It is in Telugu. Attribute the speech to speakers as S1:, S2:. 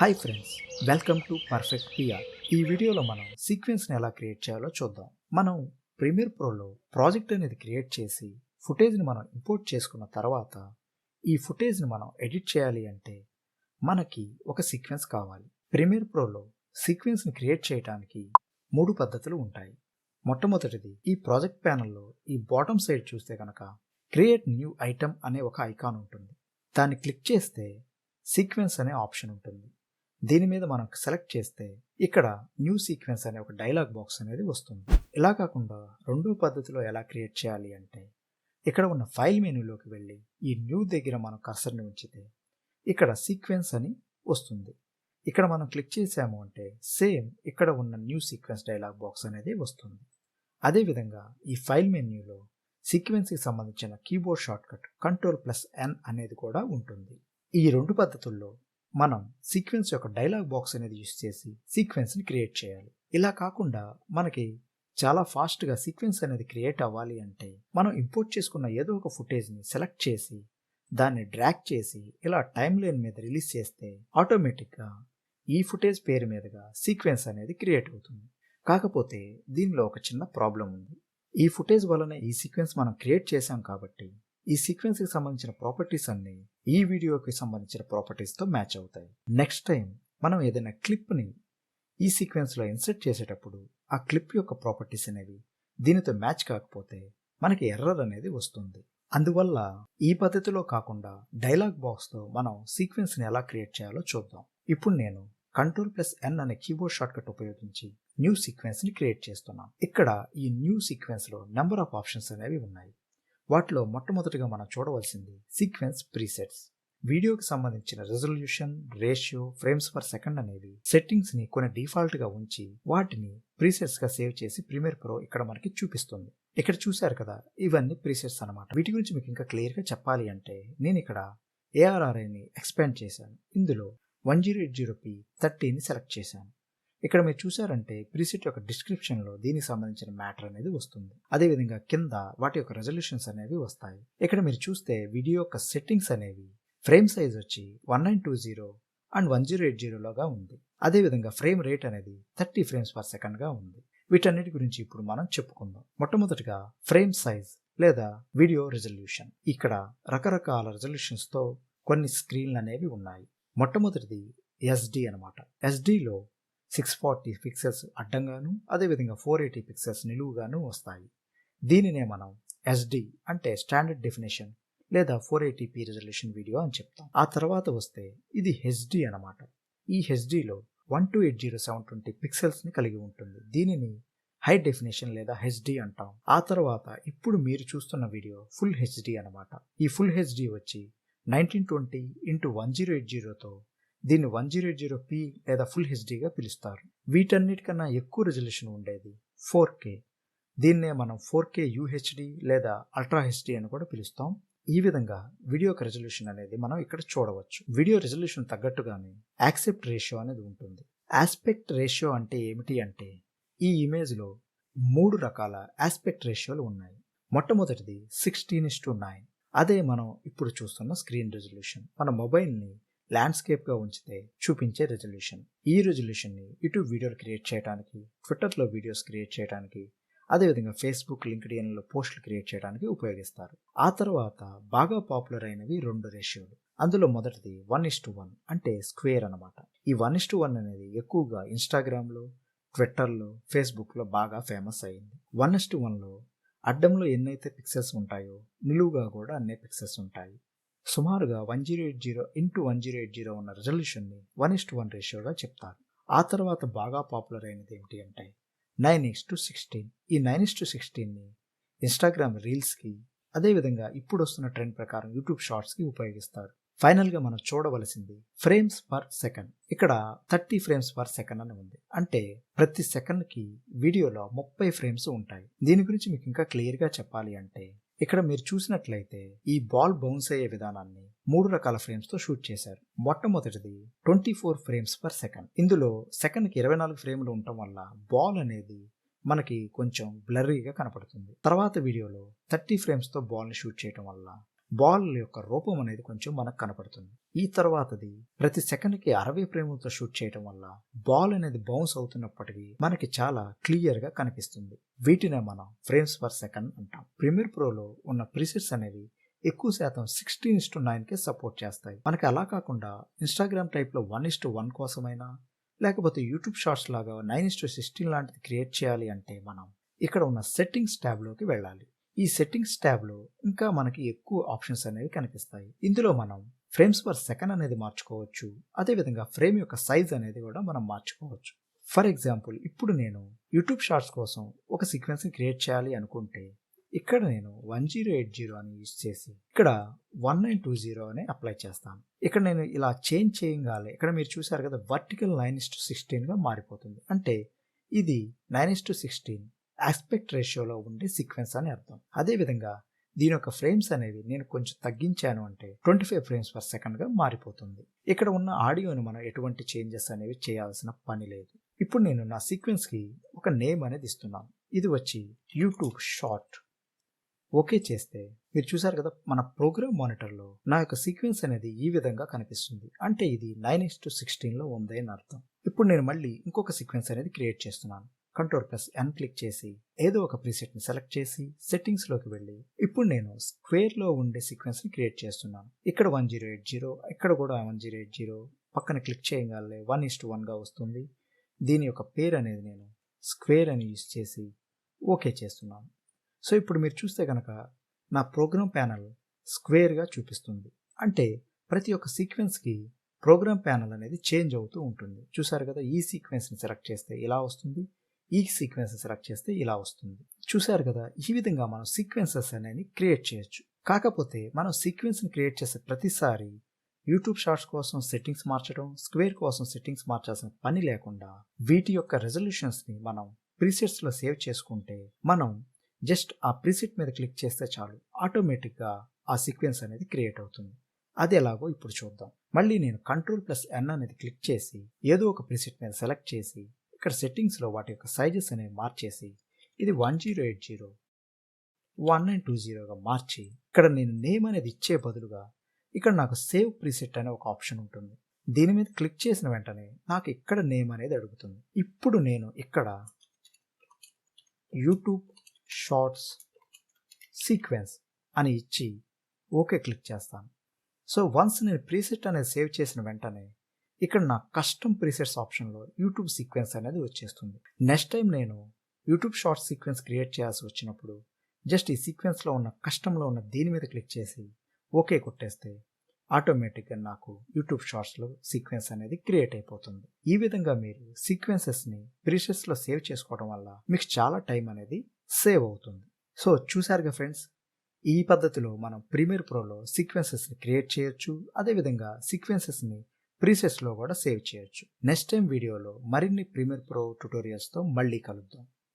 S1: Hi friends, welcome to perfect PR. ఈ వీడియోలో మనం సీక్వెన్స్ని ఎలా క్రియేట్ చేయాలో చూద్దాం. మనం ప్రీమియర్ ప్రోలో ప్రాజెక్ట్ అనేది క్రియేట్ చేసి ఫుటేజ్ని మనం ఇంపోర్ట్ చేసుకున్న తర్వాత ఈ ఫుటేజ్ని మనం ఎడిట్ చేయాలి అంటే మనకి ఒక సీక్వెన్స్ కావాలి. ప్రీమియర్ ప్రోలో సీక్వెన్స్ని క్రియేట్ చేయడానికి 3 పద్ధతులు ఉంటాయి. మొట్టమొదటిది, ఈ ప్రాజెక్ట్ ప్యానెల్లో ఈ బాటమ్ సైడ్ చూస్తే కనుక క్రియేట్ న్యూ ఐటమ్ అనే ఒక ఐకాన్ ఉంటుంది. దాన్ని క్లిక్ చేస్తే సీక్వెన్స్ అనే ఆప్షన్ ఉంటుంది. దీని మీద మనం సెలెక్ట్ చేస్తే ఇక్కడ న్యూ సీక్వెన్స్ అనే ఒక డైలాగ్ బాక్స్ అనేది వస్తుంది. ఇలా కాకుండా రెండో పద్ధతిలో ఎలా క్రియేట్ చేయాలి అంటే ఇక్కడ ఉన్న ఫైల్ మెనూలోకి వెళ్ళి ఈ న్యూ దగ్గర మనం కర్సర్ని ఉంచితే ఇక్కడ సీక్వెన్స్ అని వస్తుంది. ఇక్కడ మనం క్లిక్ చేసాము అంటే సేమ్ ఇక్కడ ఉన్న న్యూ సీక్వెన్స్ డైలాగ్ బాక్స్ అనేది వస్తుంది. అదేవిధంగా ఈ ఫైల్ మెన్యూలో సీక్వెన్స్కి సంబంధించిన కీబోర్డ్ షార్ట్కట్ Ctrl+N అనేది కూడా ఉంటుంది. ఈ రెండు పద్ధతుల్లో మనం సీక్వెన్స్ యొక్క డైలాగ్ బాక్స్ అనేది యూస్ చేసి సీక్వెన్స్ని క్రియేట్ చేయాలి. ఇలా కాకుండా మనకి చాలా ఫాస్ట్గా సీక్వెన్స్ అనేది క్రియేట్ అవ్వాలి అంటే మనం ఇంపోర్ట్ చేసుకున్న ఏదో ఒక ఫుటేజ్ని సెలెక్ట్ చేసి దాన్ని డ్రాగ్ చేసి ఇలా టైమ్ లైన్ మీద రిలీజ్ చేస్తే ఆటోమేటిక్గా ఈ ఫుటేజ్ పేరు మీదుగా సీక్వెన్స్ అనేది క్రియేట్ అవుతుంది. కాకపోతే దీనిలో ఒక చిన్న ప్రాబ్లం ఉంది. ఈ ఫుటేజ్ వలన ఈ సీక్వెన్స్ మనం క్రియేట్ చేసాం కాబట్టి ఈ సీక్వెన్స్కి సంబంధించిన ప్రాపర్టీస్ అన్ని ఈ వీడియోకి సంబంధించిన ప్రాపర్టీస్తో మ్యాచ్ అవుతాయి. నెక్స్ట్ టైం మనం ఏదైనా క్లిప్ని ఈ సీక్వెన్స్లో ఇన్సర్ట్ చేసేటప్పుడు ఆ క్లిప్ యొక్క ప్రాపర్టీస్ అనేవి దీనితో మ్యాచ్ కాకపోతే మనకి ఎర్రర్ అనేది వస్తుంది. అందువల్ల ఈ పద్ధతిలో కాకుండా డైలాగ్ బాక్స్తో మనం సీక్వెన్స్ని ఎలా క్రియేట్ చేయాలో చూద్దాం. ఇప్పుడు నేను Ctrl+N అనే కీబోర్డ్ షార్ట్కట్ ఉపయోగించి న్యూ సీక్వెన్స్ని క్రియేట్ చేస్తున్నాను. ఇక్కడ ఈ న్యూ సీక్వెన్స్లో నెంబర్ ఆఫ్ ఆప్షన్స్ అనేవి ఉన్నాయి. వాటిలో మొట్టమొదటిగా మనం చూడవలసింది సీక్వెన్స్ ప్రీసెట్స్. వీడియోకి సంబంధించిన resolution, ratio, frames per second అనేవి సెట్టింగ్స్ని కొన్ని డిఫాల్ట్గా ఉంచి వాటిని ప్రీసెట్స్గా సేవ్ చేసి ప్రీమియర్ ప్రో ఇక్కడ మనకి చూపిస్తుంది. ఇక్కడ చూశారు కదా, ఇవన్నీ ప్రీసెట్స్ అనమాట. వీటి గురించి మీకు ఇంకా క్లియర్గా చెప్పాలి అంటే నేను ఇక్కడ ARRIని ఎక్స్పాండ్ చేశాను. ఇందులో 1080p30ని సెలెక్ట్ చేశాను. ఇక్కడ మీరు చూసారంటే ప్రీసెట్ యొక్క డిస్క్రిప్షన్లో దీనికి సంబంధించిన మ్యాటర్ అనేది వస్తుంది. అదేవిధంగా కింద వాటి యొక్క రెజల్యూషన్స్ అనేవి వస్తాయి. ఇక్కడ మీరు చూస్తే వీడియో యొక్క సెట్టింగ్స్ అనేవి ఫ్రేమ్ సైజ్ వచ్చి 1920 అండ్ 1080లోగా ఉంది. అదేవిధంగా ఫ్రేమ్ రేట్ అనేది 30 ఫ్రేమ్స్ పర్ సెకండ్గా ఉంది. వీటన్నిటి గురించి ఇప్పుడు మనం చెప్పుకుందాం. మొట్టమొదటిగా ఫ్రేమ్ సైజ్ లేదా వీడియో రెజల్యూషన్. ఇక్కడ రకరకాల రెజల్యూషన్స్తో కొన్ని స్క్రీన్లు అనేవి ఉన్నాయి. మొట్టమొదటిది SD అనమాట. SDలో 640 పిక్సెల్స్ అడ్డంగాను అదేవిధంగా 480 పిక్సెల్స్ నిలువుగాను వస్తాయి. దీనినే మనం SD అంటే స్టాండర్డ్ డెఫినేషన్ లేదా 480p రెజల్యూషన్ వీడియో అని చెప్తాం. ఆ తర్వాత వస్తే ఇది HD అనమాట. ఈ HDలో 1280720 పిక్సెల్స్ని కలిగి ఉంటుంది. దీనిని హై డెఫినేషన్ లేదా HD అంటాం. ఆ తర్వాత ఇప్పుడు మీరు చూస్తున్న వీడియో ఫుల్ HD అనమాట. ఈ ఫుల్ HD వచ్చి 1920x1080తో దీన్ని 1080p లేదా ఫుల్ హెచ్డీగా పిలుస్తారు. వీటన్నిటికన్నా ఎక్కువ రెజల్యూషన్ ఉండేది 4K. దీన్నే మనం 4K UHD లేదా అల్ట్రా హెచ్డి అని కూడా పిలుస్తాం. ఈ విధంగా వీడియో యొక్క రెజల్యూషన్ అనేది మనం ఇక్కడ చూడవచ్చు. వీడియో రెజల్యూషన్ తగ్గట్టుగానే యాక్సెప్ట్ రేషియో అనేది ఉంటుంది. ఆస్పెక్ట్ రేషియో అంటే ఏమిటి అంటే ఈ ఇమేజ్లో 3 రకాల ఆస్పెక్ట్ రేషియోలు ఉన్నాయి. మొట్టమొదటిది 16:9. అదే మనం ఇప్పుడు చూస్తున్న స్క్రీన్ రెజల్యూషన్. మన మొబైల్ని ల్యాండ్స్కేప్గా ఉంచితే చూపించే రెజల్యూషన్. ఈ రెజల్యూషన్ని యూట్యూబ్ వీడియోలు క్రియేట్ చేయడానికి, ట్విట్టర్లో వీడియోస్ క్రియేట్ చేయడానికి, అదేవిధంగా ఫేస్బుక్, లింక్డ్ఇన్లో పోస్టులు క్రియేట్ చేయడానికి ఉపయోగిస్తారు. ఆ తర్వాత బాగా పాపులర్ అయినవి 2 రేషియోలు. అందులో మొదటిది 1:1 అంటే స్క్వేర్ అనమాట. ఈ 1:1 అనేది ఎక్కువగా ఇన్స్టాగ్రామ్లో, ట్విట్టర్లో, ఫేస్బుక్లో బాగా ఫేమస్ అయింది. 1:1లో అడ్డంలో ఎన్నైతే పిక్సెల్స్ ఉంటాయో నిలువుగా కూడా అన్నే పిక్సెల్స్ ఉంటాయి. సుమారుగా 1080x1080 ఉన్న రెజల్యూషన్ని 1:1 రేషియోగా చెప్తారు. ఆ తర్వాత బాగా పాపులర్ అయినది ఏమిటి అంటే 9:16. ఈ 9:16ని ఇన్స్టాగ్రామ్ రీల్స్కి, అదేవిధంగా ఇప్పుడు వస్తున్న ట్రెండ్ ప్రకారం యూట్యూబ్ షార్ట్స్కి ఉపయోగిస్తారు. ఫైనల్గా మనం చూడవలసింది ఫ్రేమ్స్ పర్ సెకండ్. ఇక్కడ 30 ఫ్రేమ్స్ పర్ సెకండ్ అని ఉంది. అంటే ప్రతి సెకండ్కి వీడియోలో 30 ఫ్రేమ్స్ ఉంటాయి. దీని గురించి మీకు ఇంకా క్లియర్గా చెప్పాలి అంటే ఇక్కడ మీరు చూసినట్లయితే ఈ బాల్ బౌన్స్ అయ్యే విధానాన్ని 3 రకాల ఫ్రేమ్స్తో షూట్ చేశారు. మొట్టమొదటిది 24 ఫ్రేమ్స్ పర్ సెకండ్. ఇందులో సెకండ్కి 24 ఫ్రేమ్లు ఉండటం వల్ల బాల్ అనేది మనకి కొంచెం బ్లర్రీగా కనపడుతుంది. తర్వాత వీడియోలో 30 ఫ్రేమ్స్తో బాల్ని షూట్ చేయడం వల్ల బాల్ యొక్క రూపం అనేది కొంచెం మనకు కనపడుతుంది. ఈ తర్వాతది ప్రతి సెకండ్కి 60 ఫ్రేములతో షూట్ చేయడం వల్ల బాల్ అనేది బౌన్స్ అవుతున్నప్పటికీ మనకి చాలా క్లియర్ గా కనిపిస్తుంది. వీటినే మనం ఫ్రేమ్స్ పర్ సెకండ్ అంటాం. ప్రీమియర్ ప్రోలో ఉన్న ప్రీసెట్స్ అనేవి ఎక్కువ శాతం 16:9 కే సపోర్ట్ చేస్తాయి. మనకి అలా కాకుండా ఇన్స్టాగ్రామ్ టైప్ లో 1:1 కోసమైనా లేకపోతే యూట్యూబ్ షార్ట్స్ లాగా 9:16 లాంటిది క్రియేట్ చేయాలి అంటే మనం ఇక్కడ ఉన్న సెట్టింగ్స్ ట్యాబ్ లోకి వెళ్ళాలి. ఈ సెట్టింగ్స్ ట్యాబ్ లో ఇంకా మనకి ఎక్కువ ఆప్షన్స్ అనేవి కనిపిస్తాయి. ఇందులో మనం ఫ్రేమ్స్ పర్ సెకండ్ అనేది మార్చుకోవచ్చు. అదేవిధంగా ఫ్రేమ్ యొక్క సైజ్ అనేది కూడా మనం మార్చుకోవచ్చు. ఫర్ ఎగ్జాంపుల్ ఇప్పుడు నేను యూట్యూబ్ షార్ట్స్ కోసం ఒక సీక్వెన్స్ ని క్రియేట్ చేయాలి అనుకుంటే ఇక్కడ నేను 1080 అని యూజ్ చేసి ఇక్కడ 1920 అని అప్లై చేస్తాను. ఇక్కడ నేను ఇలా చేంజ్ చేయగానే ఇక్కడ మీరు చూసారు కదా వర్టికల్ 9:16 గా మారిపోతుంది. అంటే ఇది 9:16 ఆస్పెక్ట్ రేషియోలో ఉండే సీక్వెన్స్ అని అర్థం. అదేవిధంగా దీని యొక్క ఫ్రేమ్స్ అనేవి నేను కొంచెం తగ్గించాను అంటే 25 ఫ్రేమ్స్ పర్ సెకండ్ గా మారిపోతుంది. ఇక్కడ ఉన్న ఆడియోని మనం ఎటువంటి చేంజెస్ అనేవి చేయాల్సిన పని లేదు. ఇప్పుడు నేను నా సీక్వెన్స్ కి ఒక నేమ్ అనేది ఇస్తున్నాను. ఇది వచ్చి యూట్యూబ్ షార్ట్. ఓకే చేస్తే మీరు చూసారు కదా మన ప్రోగ్రామ్ మానిటర్లో నా యొక్క సీక్వెన్స్ అనేది ఈ విధంగా కనిపిస్తుంది. అంటే ఇది 9:16 లో ఉంది అని అర్థం. ఇప్పుడు నేను మళ్ళీ ఇంకొక సీక్వెన్స్ అనేది క్రియేట్ చేస్తున్నాను. Ctrl+N క్లిక్ చేసి ఏదో ఒక ప్రీసెట్ ని సెలెక్ట్ చేసి సెట్టింగ్స్ లోకి వెళ్ళి ఇప్పుడు నేను స్క్వేర్ లో ఉండే సీక్వెన్స్ ని క్రియేట్ చేస్తున్నాను. ఇక్కడ 1080, ఇక్కడ కూడా 1080 పక్కన క్లిక్ చేయగానే 1:1 గా వస్తుంది. దీని యొక్క పేరు అనేది నేను స్క్వేర్ అని యూజ్ చేసి ఓకే చేస్తున్నాను. సో ఇప్పుడు మీరు చూస్తే కనుక నా ప్రోగ్రామ్ ప్యానల్ స్క్వేర్గా చూపిస్తుంది. అంటే ప్రతి ఒక్క సీక్వెన్స్కి ప్రోగ్రామ్ ప్యానల్ అనేది చేంజ్ అవుతూ ఉంటుంది. చూసారు కదా ఈ సీక్వెన్స్ని సెలెక్ట్ చేస్తే ఇలా వస్తుంది, ఈ సీక్వెన్స్ సెలెక్ట్ చేస్తే ఇలా వస్తుంది. చూసారు కదా ఈ విధంగా మనం సీక్వెన్సెస్ అనేది క్రియేట్ చేయొచ్చు. కాకపోతే మనం సీక్వెన్స్ని క్రియేట్ చేసే ప్రతిసారి యూట్యూబ్ షార్ట్స్ కోసం సెట్టింగ్స్ మార్చడం, స్క్వేర్ కోసం సెట్టింగ్స్ మార్చాల్సిన పని లేకుండా వీటి యొక్క రెజల్యూషన్స్ని మనం ప్రీసెట్స్లో సేవ్ చేసుకుంటే మనం జస్ట్ ఆ ప్రీసెట్ మీద క్లిక్ చేస్తే చాలు ఆటోమేటిక్గా ఆ సీక్వెన్స్ అనేది క్రియేట్ అవుతుంది. అది ఎలాగో ఇప్పుడు చూద్దాం. మళ్ళీ నేను Ctrl+N అనేది క్లిక్ చేసి ఏదో ఒక ప్రీసెట్ మీద సెలెక్ట్ చేసి ఇక్కడ సెట్టింగ్స్లో వాటి యొక్క సైజెస్ అనేవి మార్చేసి ఇది 1080 1920గా మార్చి ఇక్కడ నేను నేమ్ అనేది ఇచ్చే బదులుగా ఇక్కడ నాకు సేవ్ ప్రీసెట్ అనే ఒక ఆప్షన్ ఉంటుంది. దీని మీద క్లిక్ చేసిన వెంటనే నాకు ఇక్కడ నేమ్ అనేది అడుగుతుంది. ఇప్పుడు నేను ఇక్కడ యూట్యూబ్ షార్ట్స్ సీక్వెన్స్ అని ఇచ్చి ఓకే క్లిక్ చేస్తాను. సో వన్స్ నేను ప్రీసెట్ అనేది సేవ్ చేసిన వెంటనే ఇక్కడ నా కస్టమ్ ప్రీసెట్స్ ఆప్షన్లో యూట్యూబ్ సీక్వెన్స్ అనేది వచ్చేస్తుంది. నెక్స్ట్ టైం నేను యూట్యూబ్ షార్ట్స్ సీక్వెన్స్ క్రియేట్ చేయాల్సి వచ్చినప్పుడు జస్ట్ ఈ సీక్వెన్స్లో ఉన్న కస్టంలో ఉన్న దీని మీద క్లిక్ చేసి ఓకే కొట్టేస్తే ఆటోమేటిక్గా నాకు యూట్యూబ్ షార్ట్స్లో సీక్వెన్స్ అనేది క్రియేట్ అయిపోతుంది. ఈ విధంగా మీరు సీక్వెన్సెస్ని ప్రీసెట్స్లో సేవ్ చేసుకోవడం వల్ల మీకు చాలా టైం అనేది సేవ్ అవుతుంది. సో చూసారుగా ఫ్రెండ్స్, ఈ పద్ధతిలో మనం ప్రీమియర్ ప్రోలో సీక్వెన్సెస్ని క్రియేట్ చేయొచ్చు. అదేవిధంగా సీక్వెన్సెస్ని ప్రీసెట్స్లో కూడా సేవ్ చేయొచ్చు. నెక్స్ట్ టైం వీడియోలో మరిన్ని ప్రీమియర్ ప్రో ట్యుటోరియల్స్తో మళ్ళీ కలుద్దాం.